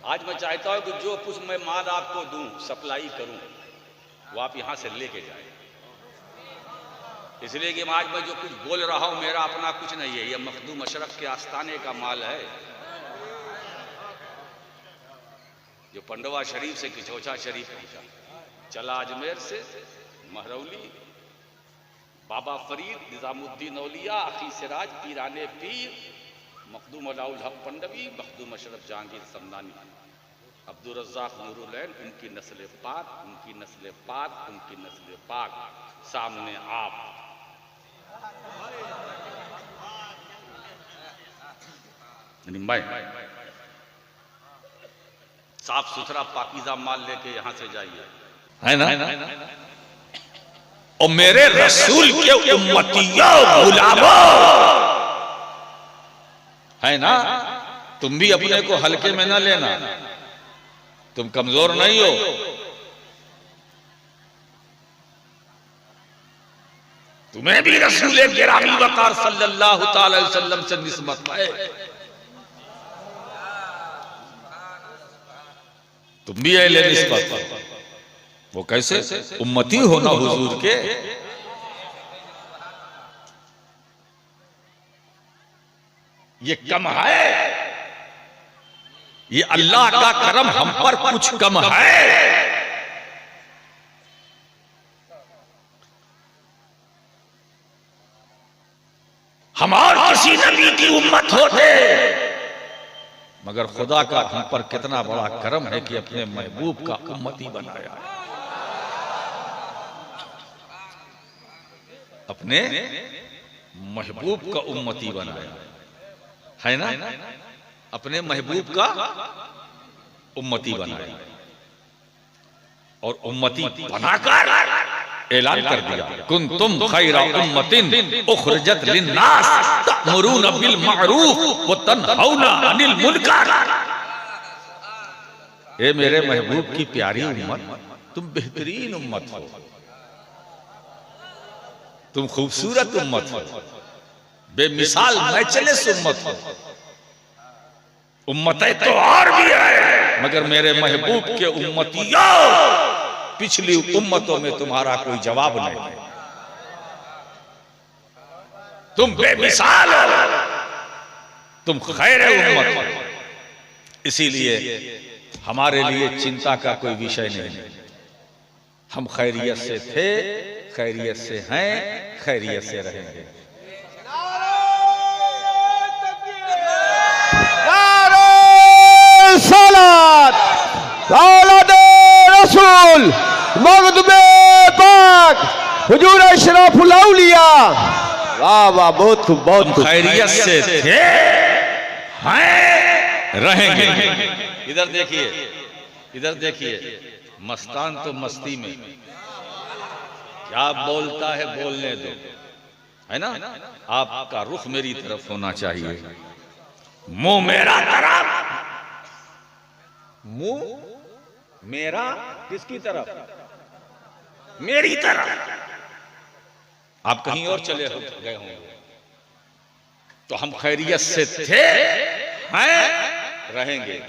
आज मैं चाहता हूं कि जो कुछ मैं माल आपको दूं, सप्लाई करूं, वो आप यहां से लेके जाए। इसलिए कि आज मैं जो कुछ बोल रहा हूं मेरा अपना कुछ नहीं है, यह मखदूम अशरफ के आस्थाने का माल है, जो पंडवा शरीफ से किचौचा शरीफ पहुंचा, चला अजमेर से महरौली, बाबा फरीद, निजामुद्दीन औलिया, अखी सिराज, पीराने पीर, मखदूम अलाउल हक पंडवी, मखदूम अशरफ जहांगीर समदानी, अब्दुल रज़्ज़ाक नूरुलैन, उनकी नस्ल पाक, उनकी नस्ल पाक, उनकी नस्ल पाक, सामने आप। मैं साफ सुथरा पाकीज़ा माल लेके यहां से जाइए, है ना? और मेरे रसूल के उम्मतियों गुलामों, है ना? तुम भी अपने को हल्के में ना लेना, तुम कमजोर नहीं हो। तुम्हें भी रसूल गिरामी वकार सल्लल्लाहु अलैहि वसल्लम से निस्बत है, तुम भी अहले निस्बत। वो कैसे? उम्मती हो ना हुजूर के। ये कम है, ये अल्लाह का करम हम पर कुछ कम है। हम और किसी नबी की उम्मत होते, मगर खुदा का हम पर कितना बड़ा करम है कि अपने महबूब का उम्मती बनाया है, अपने महबूब का उम्मती बनाया है ना? अपने महबूब का उम्मती बनाया और उम्मती बनाकर ऐलान कर दिया, कुंतुम खैरा उम्मतिन उखरिजत लिन्नास तअमुरूना बिल मारूफ व तनहौना अनिल मुनकर। ए मेरे महबूब की प्यारी उम्मत, तुम बेहतरीन उम्मत हो, तुम खूबसूरत उम्मत हो, बेमिसाल मैचलेस उम्मत हो। उम्मतें तो और भी है, मगर मेरे महबूब के उम्मतियों, पिछली उम्मतों में तुम्हारा कोई जवाब नहीं, तुम बेमिसाल हो, तुम खैर उम्मत हो। इसीलिए हमारे लिए चिंता का कोई विषय नहीं, हम खैरियत से थे, खैरियत से हैं, खैरियत से रहेंगे। रसूल मखदूमे पाक हुजूर अशरफुल औलिया। वाह वाह, बहुत खूब, बहुत खूब। खैरियत से थे, हैं, रहेंगे। इधर देखिए, इधर देखिए, मस्तान तो मस्ती में, क्या बोलता है बोलने दो, है ना? आपका रुख मेरी तरफ होना चाहिए, मुंह मेरा तरफ, मुंह मेरा किसकी तरफ? मेरी तरफ। आप कहीं और चले गए होंगे। तो हम खैरियत से थे, हैं, रहेंगे।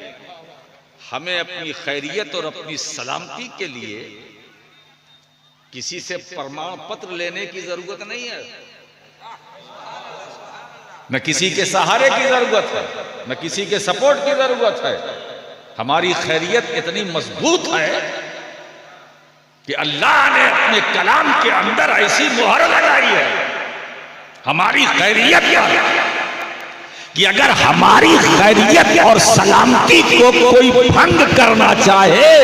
हमें अपनी खैरियत और अपनी सलामती के लिए किसी से प्रमाण पत्र लेने की जरूरत नहीं है, न किसी के सहारे की जरूरत है, न किसी के सपोर्ट की जरूरत है। हमारी खैरियत इतनी मजबूत है कि अल्लाह ने अपने कलाम के अंदर ऐसी मोहर लगाई है हमारी खैरियत कि अगर हमारी खैरियत और सलामती को कोई भंग करना चाहे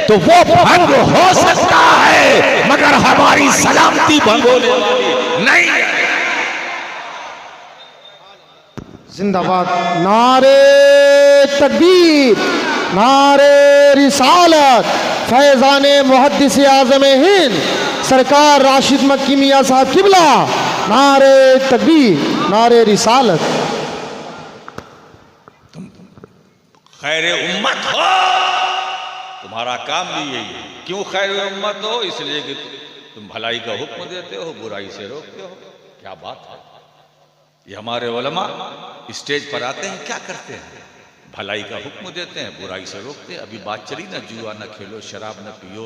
तो वो भंग हो सकता है, मगर हमारी सलामती भंग होने वाली नहीं है। जिंदाबाद। नारे तकबीर, नारे रिसालत, फैजाने मुहद्दिस आज़म हिंद सरकार राशिद मक्की मियां साहब किबला। नारे तकबीर, नारे रिसालत। तुम खैर उम्मत हो, तुम्हारा काम भी यही है। क्यों खैर उम्मत हो? इसलिए कि तुम भलाई का हुक्म देते हो, बुराई से रोकते हो। क्या बात है! ये हमारे उलमा स्टेज पर आते हैं, क्या करते हैं? भलाई का हुक्म देते हैं, बुराई से रोकते हैं। अभी बात चली ना, जुआ न खेलो, शराब न पियो,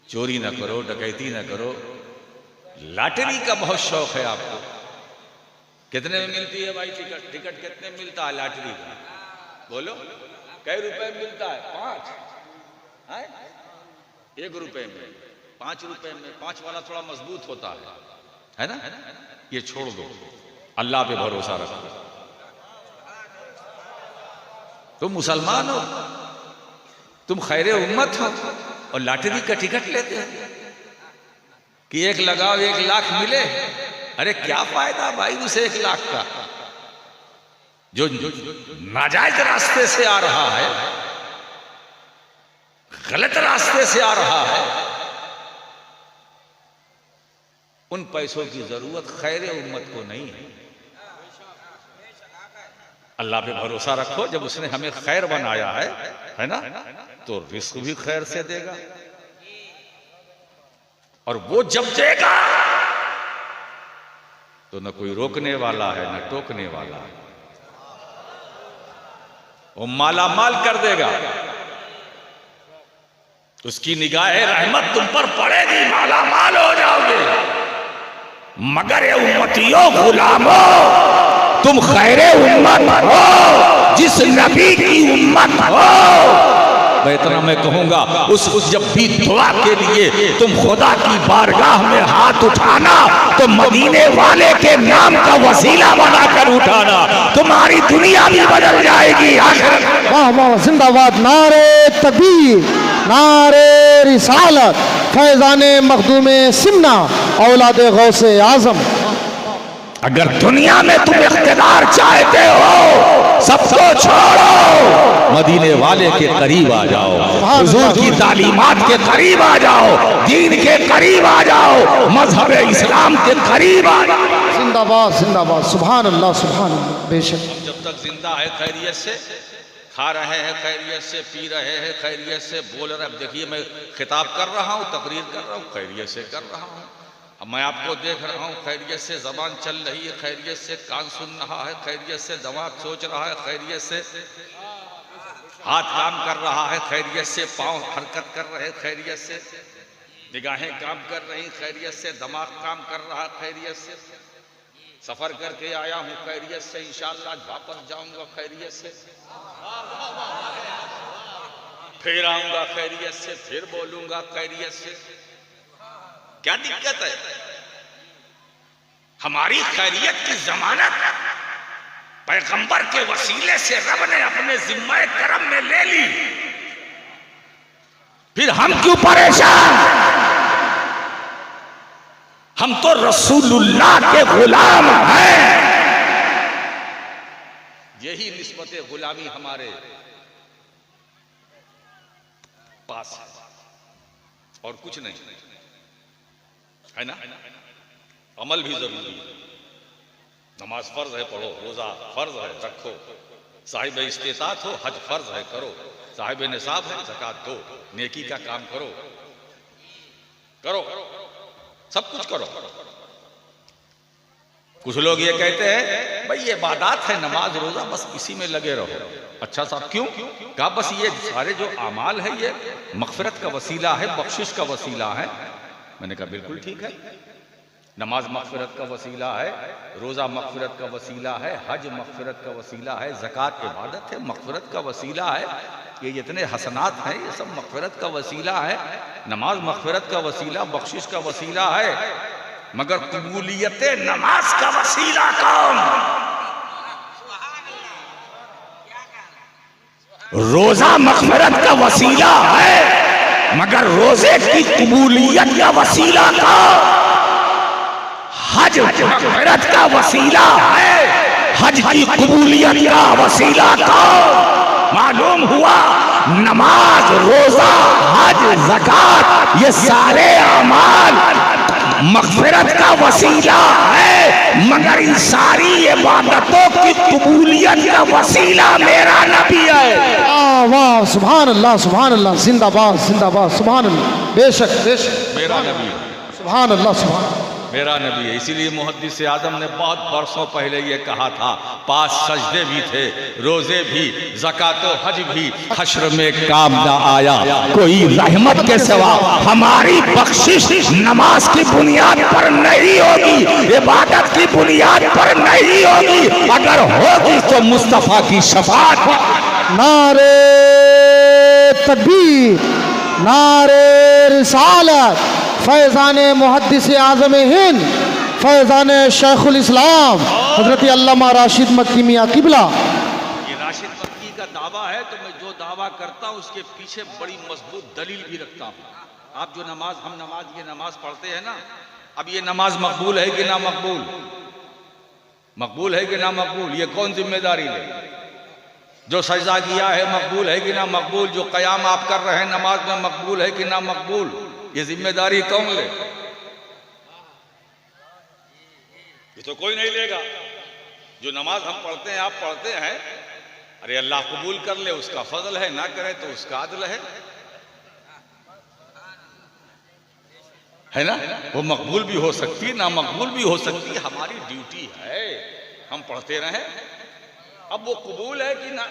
चोरी न करो, डकैती न करो। लॉटरी का बहुत शौक है आपको। कितने में मिलती है भाई टिकट? टिकट कितने में मिलता है लॉटरी का? बोलो, कई रुपए में मिलता है? 5 है? 1 रुपए में, 5 रुपए में। 5 वाला थोड़ा मजबूत होता है ना? ये छोड़ दो, अल्लाह पे भरोसा रखो। तुम मुसलमान हो, तुम खैर उम्मत हो, और लॉटरी का टिकट लेते हो कि 1 लगाओ 1 लाख मिले। अरे क्या फायदा भाई उस 1 लाख का? जो नाजायज रास्ते से आ रहा है, गलत रास्ते से आ रहा है, उन पैसों की जरूरत खैर उम्मत को नहीं है। अल्लाह पे भरोसा रखो। जब उसने हमें खैर बनाया है ना, तो रिस्क भी खैर से देगा। और वो जब देगा तो न कोई रोकने वाला है न टोकने वाला है। वो माला माल कर देगा। उसकी निगाहे रहमत तुम पर पड़ेगी, माला माल हो जाओगे। मगर ये उम्मतियों गुलामो, तुम खैरे उम्मत हो, जिस नबी की उम्मत हो। मैं इतना मैं कहूंगा, उस जब भी दुआ के लिए तुम खुदा की बारगाह में हाथ उठाना, तो मदीने वाले के नाम का वसीला बनाकर उठाना। तुम्हारी दुनिया भी बदल जाएगी। आखिर वाह वाह, जिंदाबाद। नारे तकबीर, नारे रिसालत, फैजाने मखदूमे सिमना, औलादे गौसे आजम। अगर दुनिया में तुम इख्तिदार चाहते हो, सबको छोड़ो, मदीने वाले के करीब आ जाओ, हुजूर की तालीमात के करीब आ जाओ, दीन के करीब आ जाओ, मजहब इस्लाम के करीब आ जाओ। जिंदाबाद जिंदाबाद, सुभान अल्लाह सुभान अल्लाह। बेशक जब तक जिंदा है खैरियत से, खा रहे हैं खैरियत से, पी रहे हैं खैरियत से, बोल रहे हैं। देखिए मैं खिताब कर रहा हूँ, तकरीर कर रहा हूँ, खैरियत से कर रहा हूँ। अब मैं आपको देख रहा हूँ, खैरियत से जबान चल रही है, खैरियत से कान सुन रहा है, खैरियत से दिमाग सोच रहा है, खैरियत से हाथ काम कर रहा है, खैरियत से पांव हरकत कर रहे, खैरियत से निगाहें काम कर रही, खैरियत से दिमाग काम कर रहा, खैरियत से सफर करके आया हूँ, खैरियत से इंशाअल्लाह वापस जाऊंगा, खैरियत से फिर आऊंगा, खैरियत से फिर बोलूंगा, खैरियत से। क्या दिक्कत है? हमारी खैरियत की जमानत पैगंबर के वसीले से रब ने अपने जिम्मे करम में ले ली, फिर हम क्यों परेशान? हम तो रसूलुल्लाह के गुलाम हैं। यही निस्बत गुलामी हमारे पास है और कुछ नहीं है ना। अमल भी जरूरी है। नमाज फर्ज है, पढ़ो। रोजा फर्ज है, रखो। साहिब इस्तेताअत हो, हज फर्ज है, करो। साहिब निसाब है, ज़कात दो। नेकी का काम करो, सब कुछ करो। कुछ लोग ये कहते हैं भाई ये इबादत है, नमाज रोजा, बस इसी में लगे रहो। अच्छा साहब क्यों? कहा बस ये सारे जो अमाल है ये मग़फ़िरत का वसीला है, बख्शिश का वसीला है। मैंने कहा बिल्कुल ठीक है। नमाज मग़फ़िरत का वसीला है, रोज़ा मग़फ़िरत का वसीला है, हज मग़फ़िरत का वसीला है, ज़कात इबादत है, मग़फ़िरत का वसीला है। ये जितने हसनात हैं ये सब मग़फ़िरत का वसीला है। नमाज मग़फ़िरत का वसीला, बख्शिश का वसीला है, मगर कबूलियत नमाज का वसीला कौन? रोज़ा मग़फ़िरत का वसीला है, मगर रोजे की कबूलियत का वसीला कौन? हज मग़फ़िरत का वसीला है, हज की कबूलियत का वसीला कौन? मालूम हुआ नमाज, रोजा, हज, ज़कात ये सारे अमाल मग़फ़िरत का वसीला है, मगर इन सारी इबादतों की कबूलियत का वसीला मेरा नबी है। वाह, सुभान अल्लाह, जिंदाबाद जिंदाबाद, सुभान अल्लाह। बेशक बेशक मेरा नबी, सुभान अल्लाह, सुभान। मेरा नबी है। इसीलिए मुहद्दिस आज़म ने बहुत बरसों पहले ये कहा था, 5 सजदे भी थे, रोजे भी, ज़कात व हज भी, हश्र में काम ना आया कोई रहमत के सिवा। हमारी बख्शिश नमाज की बुनियाद पर नहीं होगी, इबादत की बुनियाद पर नहीं होगी, अगर होगी तो मुस्तफ़ा की शफाअत। नारे तकबीर, नारे रिसालत, फैज़ान मुहद्दिस आज़म हिंद, फैज़ान शेखुल इस्लाम हज़रत अल्लामा राशिद मक्की मियां किबला। ये राशिद मक्की का दावा है, तो मैं जो दावा करता हूँ उसके पीछे बड़ी मजबूत दलील भी रखता हूँ। आप जो हम नमाज पढ़ते हैं ना, अब ये नमाज मकबूल है कि ना मकबूल, मकबूल है कि ना मकबूल, ये कौन जिम्मेदारी ले? जो सजदा किया है मकबूल है कि ना मकबूल, जो क़याम आप कर रहे हैं नमाज में मकबूल है कि ना मकबूल, ये जिम्मेदारी कौन ले? ये तो कोई नहीं लेगा। जो नमाज हम पढ़ते हैं, आप पढ़ते हैं, अरे अल्लाह कबूल कर ले उसका फजल है, ना करे तो उसका अदल है ना। वो मकबूल भी हो सकती है, ना मकबूल भी हो सकती है। हमारी ड्यूटी है हम पढ़ते रहें। अब वो कबूल है कि ना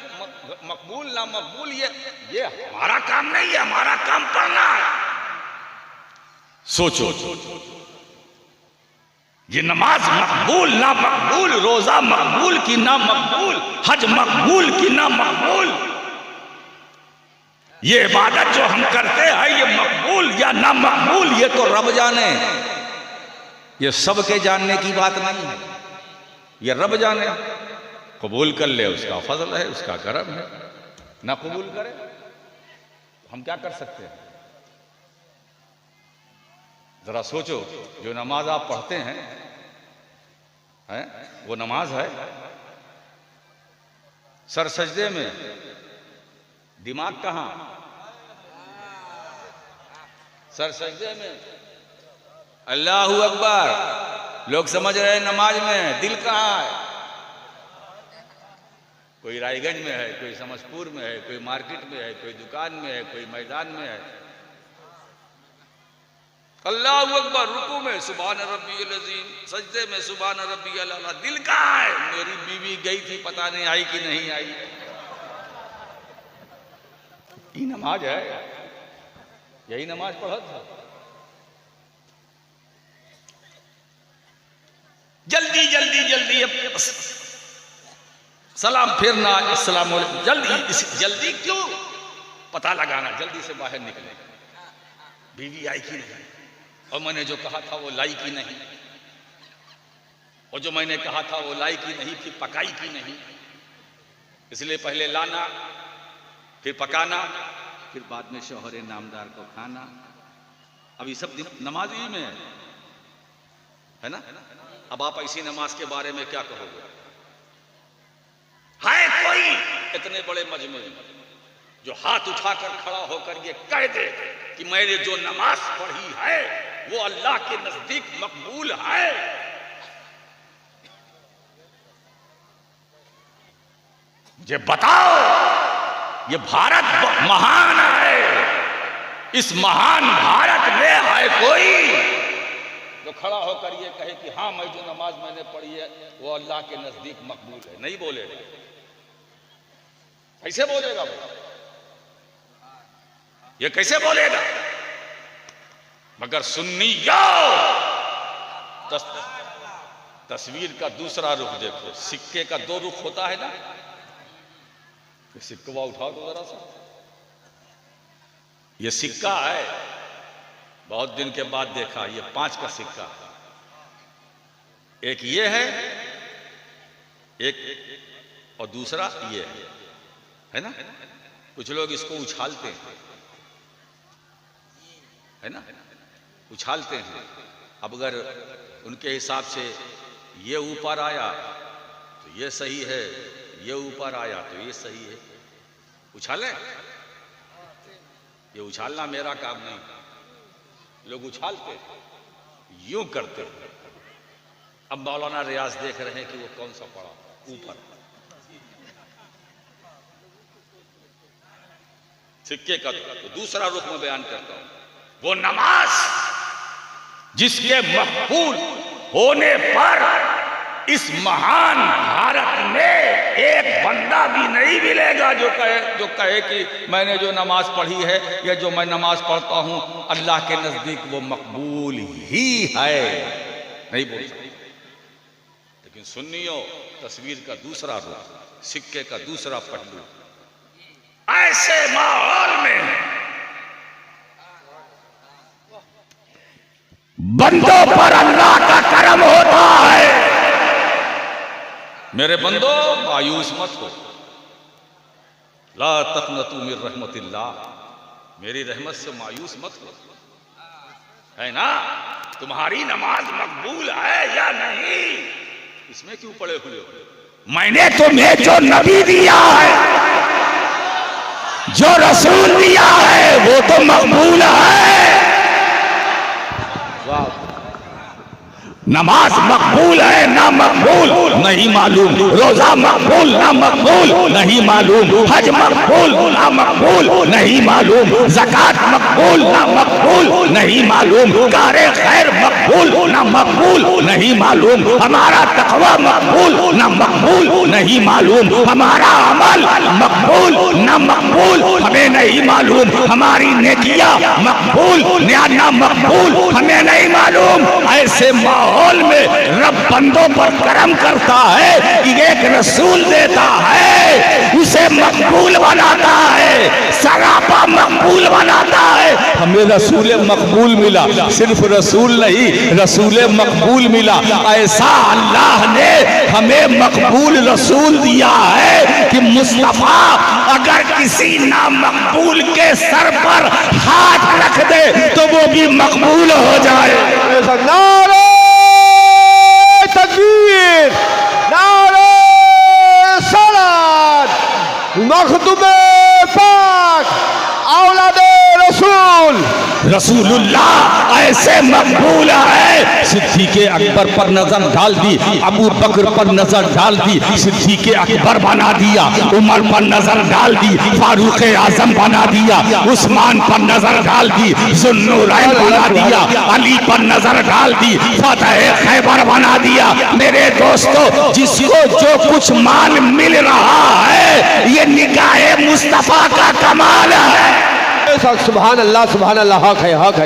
मकबूल ना मकबूल, ये हमारा काम नहीं है, हमारा काम पढ़ना है। सोचो, ये नमाज मकबूल ना मकबूल, रोजा मकबूल की ना मकबूल, हज मकबूल की ना मकबूल, ये इबादत जो हम करते हैं ये मकबूल या ना मकबूल, ये तो रब जाने। ये सबके जानने की बात नहीं है, ये रब जाने। कबूल कर ले उसका फजल है, उसका करम है, ना कबूल करे हम क्या कर सकते हैं? जरा सोचो, जो नमाज आप पढ़ते हैं वो नमाज है। सर सजदे में, दिमाग कहां? सर सजदे में। अल्लाहू अकबर लोग समझ रहे हैं नमाज में, दिल कहां है? कोई रायगंज में है, कोई समझपुर में है, कोई मार्केट में है, कोई दुकान में है, कोई मैदान में है। अल्लाहू अकबर रुकू में सुभान रब्बियल अज़ीम, सजदे में सुभान रब्बियल आला। दिल कहां है? मेरी बीवी गई थी, पता नहीं आई कि नहीं आई। ये नमाज है, यही नमाज पढ़ा था। जल्दी जल्दी जल्दी सलाम फेरना, अस्सलाम वालेकुम, जल्दी क्यों? पता लगाना, जल्दी से बाहर निकले, बीवी आई कि नहीं, और मैंने जो कहा था वो लाई कि नहीं, और जो मैंने कहा था वो लाई कि नहीं, फिर पकाई कि नहीं। इसलिए पहले लाना, फिर पकाना, फिर बाद में शौहरे नामदार को खाना। अब ये सब नमाज ही में है ना। अब आप ऐसी नमाज के बारे में क्या कहोगे? है कोई इतने बड़े मजमे जो हाथ उठाकर खड़ा होकर ये कह दे कि मैंने जो नमाज पढ़ी है वो अल्लाह के नजदीक मकबूल है? मुझे बताओ, ये भारत महान है, इस महान भारत में है कोई जो खड़ा होकर ये कहे कि हाँ मैं जो नमाज मैंने पढ़ी है वो अल्लाह के नजदीक मकबूल है? नहीं बोलेगा। कैसे बोलेगा वो? ये कैसे बोलेगा? मगर सुन्नियों, तस्वीर का दूसरा रुख देखो। सिक्के का 2 रुख होता है ना, सिक्का उठाओ तो जरा सा। ये सिक्का है, बहुत दिन के बाद देखा, ये 5 का सिक्का। एक ये है, एक और दूसरा ये है ना। कुछ लोग इसको उछालते हैं, है ना, उछालते हैं। अब अगर उनके हिसाब से ये ऊपर आया तो ये सही है, ये ऊपर आया तो ये सही है, उछालें। ये उछालना मेरा काम नहीं, लोग उछालते यूं करते हैं। अब मौलाना रियाज देख रहे हैं कि वो कौन सा पड़ा ऊपर। सिक्के का तो दूसरा रुख में बयान करता हूं। वो नमाज जिसके मकबूल होने पर इस महान भारत में एक बंदा भी नहीं मिलेगा जो कहे कि मैंने जो नमाज पढ़ी है या जो मैं नमाज पढ़ता हूं अल्लाह के नजदीक वो मकबूल ही है, नहीं बोल सकते। लेकिन सुन्नियों, तस्वीर का दूसरा रूप, सिक्के का दूसरा पहलू, ऐसे माहौल में बंदों पर अल्लाह का करम होता है। मेरे बंदो, मायूस मत हो, ला तक़नतू मिन रहमतिल्लाह, मेरी रहमत से मायूस मत हो, है ना? तुम्हारी नमाज मकबूल है या नहीं, इसमें क्यों पड़े हुए हो? मैंने तुम्हें जो नबी दिया है, जो रसूल दिया है, वो तो मकबूल है। नमाज मकबूल है ना मकबूल नहीं मालूम, रोजा मकबूल ना मकबूल नहीं मालूम, हज मकबूल ना मकबूल नहीं मालूम, ज़कात मकबूल ना मकबूल नहीं मालूम, कारे खैर मकबूल ना मकबूल नहीं मालूम, हमारा तक़वा मकबूल ना मकबूल नहीं मालूम, हमारा अमल मकबूल ना मकबूल हमें नहीं मालूम, हमारी नेकियां मकबूल या ना मकबूल हमें नहीं मालूम। ऐसे माहौल में रब बंदों पर करम करता है कि एक रसूल देता है, उसे मकबूल बनाता है, सरापा मकबूल बनाता है। हमें रसूल मकबूल मिला, सिर्फ रसूल नहीं, रसूल मकबूल मिला। ऐसा अल्लाह ने हमें मकबूल रसूल दिया है कि मुस्तफा अगर किसी नामकबूल के सर पर हाथ रख दे तो वो भी मकबूल हो जाए। नारे तकबीर, नारे सलात, मखदूमे पाक, औलादे रसूल रसूलुल्लाह ऐसे मकबूल है। सिद्दीक़ अकबर पर नजर डाल दी, अबू बकर पर नजर डाल दी, सिद्दीक़ अकबर बना दिया, उमर पर नजर डाल दी, फारूक आजम बना दिया, उस्मान पर नजर डाल दी, ज़ुन्नूरैन बना दिया, अली पर नजर डाल दी, फतह खैबर बना दिया। मेरे दोस्तों, जिसको जो कुछ माल मिल रहा है ये निगाहे मुस्तफा का कमाल है। सुभान अल्लाह, सुभान अल्लाह, हक है, हक है।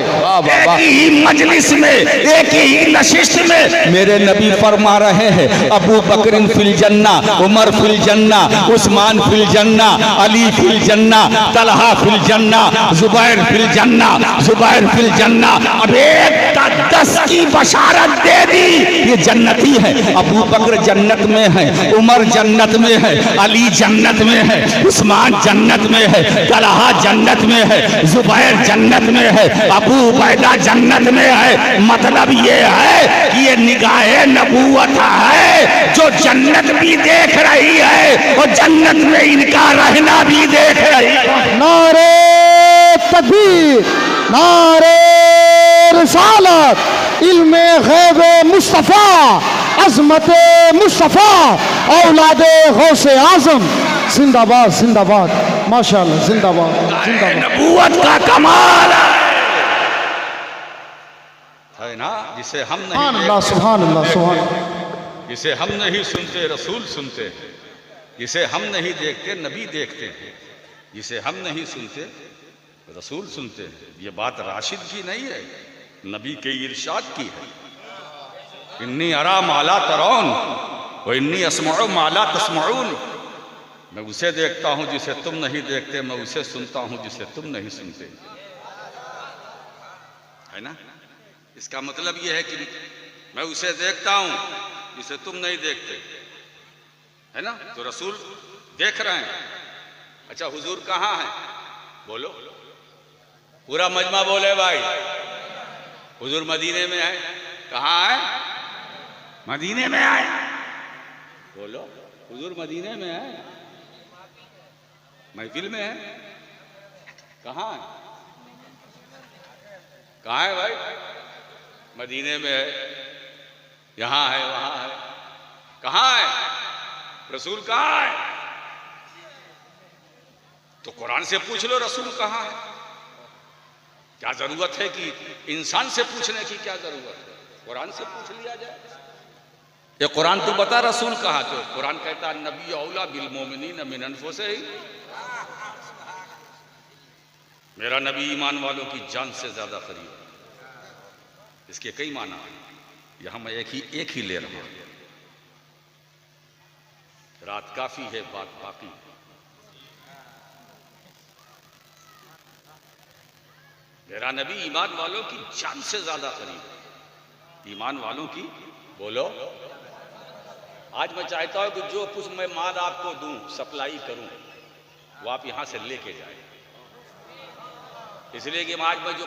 एक ही मजलिस में, एक ही नशिस्त में मेरे नबी फरमा रहे हैं, अबू बकर फिल जन्ना, उमर फिल जन्ना, उस्मान फिल जन्ना, अली फिल जन्ना, तलहा फिल जन्ना, जुबैर फिल जन्ना, जुबैर फिल जन्ना। अब एक 10 की बशारत दे दी, ये जन्नती है। अबू बकर जन्नत में है, उमर जन्नत में है, अली जन्नत में है, उस्मान जन्नत में है, तलहा जन्नत में है, जुबैर जन्नत में है, अबू उबैदा जन्नत में है। मतलब ये है कि ये निगाहे नबूवत है जो जन्नत भी देख रही है और जन्नत में इनका रहना भी देख रही है। नारे तकबीर, नारे रिसालत, इल्मे गैब मुस्तफा, अजमत मुस्तफा, औलादे गौसे आजम, जिंदाबाद जिंदाबाद, माशाअल्लाह, जिंदाबाद जिंदाबाद। नबूवत का कमाल है ना, जिसे हम नहीं, सुभान अल्लाह, सुभान अल्लाह, सुभान अल्लाह। जिसे हम नहीं सुनते रसूल सुनते हैं, जिसे हम नहीं देखते नबी देखते हैं, जिसे हम नहीं सुनते रसूल सुनते हैं। ये बात राशिद की नहीं है, नबी के इरशाद की है। इन्नी अरा माला तरौन व इन्नी अस्मउ माला तस्मऊन, मैं उसे देखता हूं जिसे तुम नहीं देखते, मैं उसे सुनता हूं जिसे तुम नहीं सुनते, है ना? इसका मतलब यह है कि मैं उसे देखता हूं जिसे तुम नहीं देखते, है ना? तो रसूल देख रहे हैं। अच्छा, हुजूर कहाँ है? बोलो, पूरा मजमा बोले भाई। हुजूर मदीने में है। कहाँ है? मदीने में आए। बोलो, हुजूर मदीने में है, महफिल में है। कहाँ है? कहाँ है भाई? मदीने में है, यहाँ है, वहाँ है। कहाँ है रसूल? कहाँ है? तो कुरान से पूछ लो रसूल कहाँ है। क्या जरूरत है कि इंसान से पूछने की क्या जरूरत है, कुरान से पूछ लिया जाए। ये कुरान तू बता रसूल कहाँ तो कुरान कहता है नबी औला बिल मोमिनीन मिन अनफुसिहिम, मेरा नबी ईमान वालों की जान से ज्यादा करीब है। इसके कई माना है, यहां मैं एक ही ले रहा हूं। रात काफी है, बात बाकी। मेरा नबी ईमान वालों की जान से ज्यादा करीब है। ईमान वालों की बोलो। आज मैं चाहता हूं कि जो कुछ मैं माल आपको दूं, सप्लाई करूं, वो आप यहां से लेके जाए, इसलिए कि आज मैं जो